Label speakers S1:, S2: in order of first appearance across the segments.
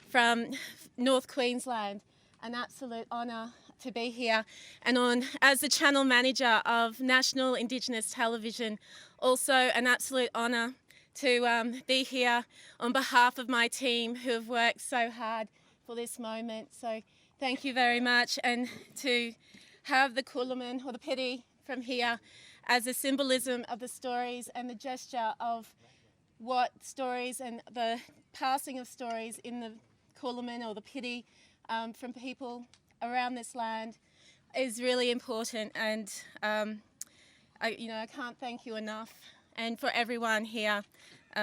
S1: from North Queensland. An absolute honour to be here, and as the channel manager of National Indigenous Television, also an absolute honour to be here on behalf of my team who have worked so hard for this moment. So thank you very much, and to have the Kulaman or the piti from here as a symbolism of the stories and the gesture of what stories and the passing of stories in the Kulaman or the piti from people around this land is really important, and I can't thank you enough, and for everyone here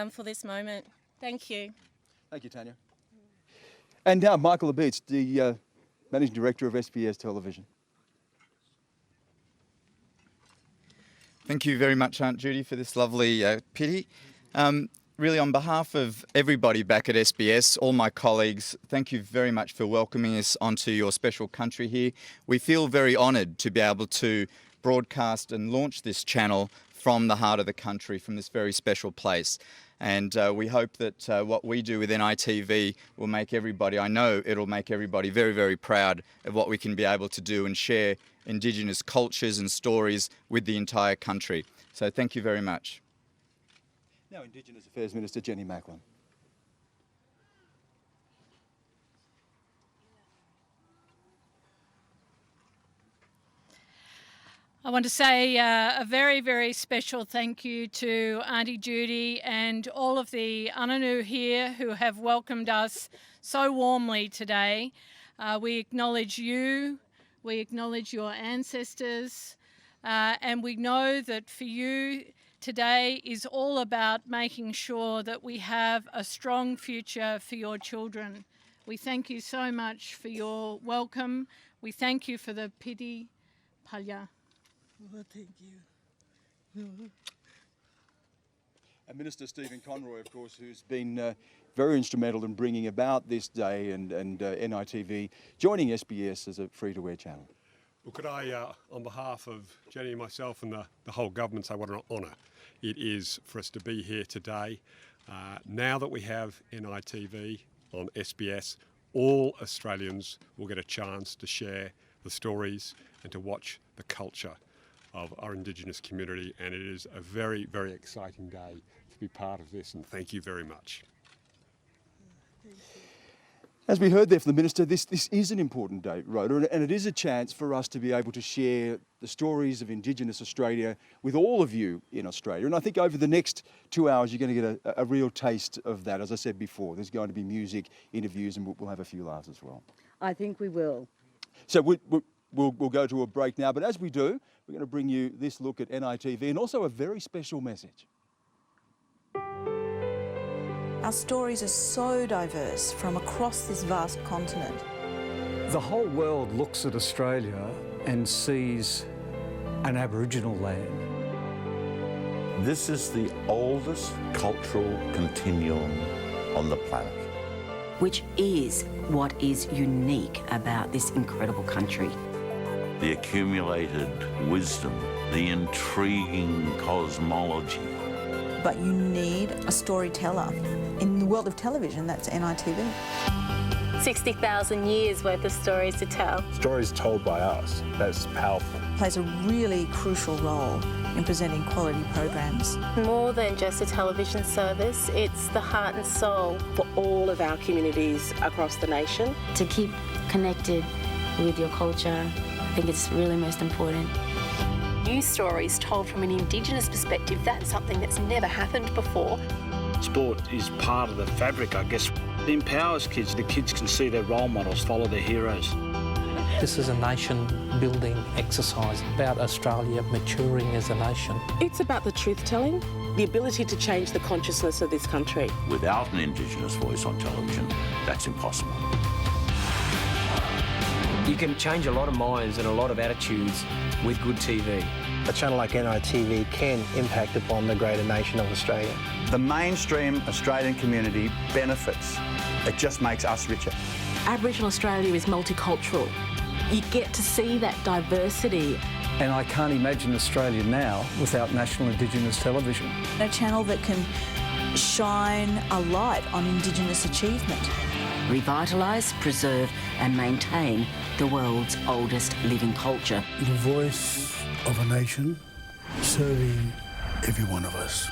S1: for this moment. Thank you.
S2: Thank you, Tanya. And now Michael Abetz, the Managing Director of SBS Television.
S3: Thank you very much, Aunt Judy, for this lovely pity. Really, on behalf of everybody back at SBS, all my colleagues, thank you very much for welcoming us onto your special country here. We feel very honoured to be able to broadcast and launch this channel from the heart of the country, from this very special place. And we hope that what we do with NITV will make everybody, I know it'll make everybody very, very proud of what we can be able to do and share Indigenous cultures and stories with the entire country. So thank you very much.
S2: Now Indigenous Affairs Minister Jenny Macklin.
S4: I want to say a very, very special thank you to Auntie Judy and all of the Ananu here who have welcomed us so warmly today. We acknowledge you, we acknowledge your ancestors, and we know that for you today is all about making sure that we have a strong future for your children. We thank you so much for your welcome. We thank you for the piti palya.
S5: Oh, thank you.
S2: And Minister Stephen Conroy, of course, who's been very instrumental in bringing about this day, and NITV joining SBS as a free-to-air channel.
S6: Well, could I, on behalf of Jenny and myself and the whole government, say what an honour it is for us to be here today. Now that we have NITV on SBS, all Australians will get a chance to share the stories and to watch the culture of our Indigenous community, and it is a very, very exciting day to be part of this, and thank you very much.
S2: As we heard there from the Minister, this is an important day, Rhoda, and it is a chance for us to be able to share the stories of Indigenous Australia with all of you in Australia. And I think over the next 2 hours, you're going to get a real taste of that. As I said before, there's going to be music, interviews, and we'll have a few laughs as well.
S7: I think we will.
S2: So we'll go to a break now, but as we do, we're going to bring you this look at NITV and also a very special message.
S8: Our stories are so diverse from across this vast continent.
S9: The whole world looks at Australia and sees an Aboriginal land.
S10: This is the oldest cultural continuum on the planet.
S11: Which is what is unique about this incredible country.
S10: The accumulated wisdom, the intriguing cosmology.
S8: But you need a storyteller. In the world of television, that's NITV.
S12: 60,000 years worth of stories to tell.
S13: Stories told by us, that's powerful.
S8: Plays a really crucial role in presenting quality programs.
S12: More than just a television service, it's the heart and soul
S14: for all of our communities across the nation.
S15: To keep connected with your culture, I think it's really most important.
S16: News stories told from an Indigenous perspective, that's something that's never happened before.
S17: Sport is part of the fabric, I guess. It empowers kids. The kids can see their role models, follow their heroes.
S18: This is a nation-building exercise about Australia maturing as a nation.
S14: It's about the truth-telling, the ability to change the consciousness of this country.
S10: Without an Indigenous voice on television, that's impossible.
S19: You can change a lot of minds and a lot of attitudes with good TV.
S13: A channel like NITV can impact upon the greater nation of Australia.
S20: The mainstream Australian community benefits. It just makes us richer.
S16: Aboriginal Australia is multicultural. You get to see that diversity.
S9: And I can't imagine Australia now without National Indigenous Television.
S8: A channel that can shine a light on Indigenous achievement.
S11: revitalise, preserve and maintain the world's oldest living culture.
S7: The voice of a nation serving every one of us.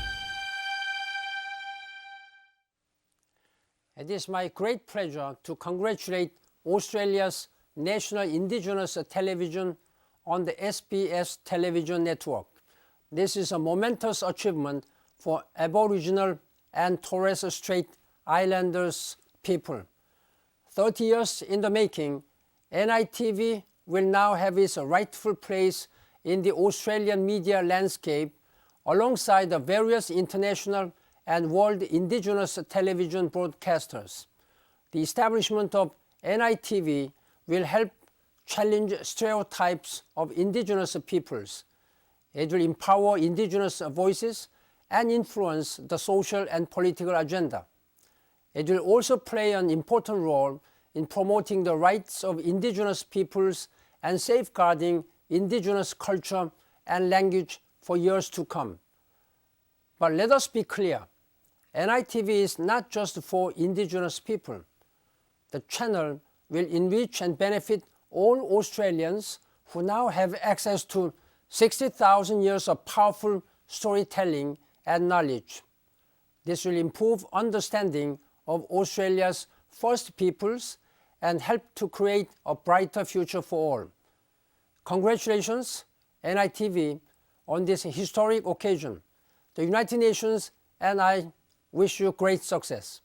S21: It is my great pleasure to congratulate Australia's National Indigenous Television on the SBS television network. This is a momentous achievement for Aboriginal and Torres Strait Islanders people. 30 years in the making, NITV will now have its rightful place in the Australian media landscape alongside the various international and world Indigenous television broadcasters. The establishment of NITV will help challenge stereotypes of Indigenous peoples. It will empower Indigenous voices and influence the social and political agenda. It will also play an important role in promoting the rights of Indigenous peoples and safeguarding Indigenous culture and language for years to come. But let us be clear, NITV is not just for Indigenous people. The channel will enrich and benefit all Australians who now have access to 60,000 years of powerful storytelling and knowledge. This will improve understanding of Australia's First Peoples and help to create a brighter future for all. Congratulations, NITV, on this historic occasion. The United Nations and I wish you great success.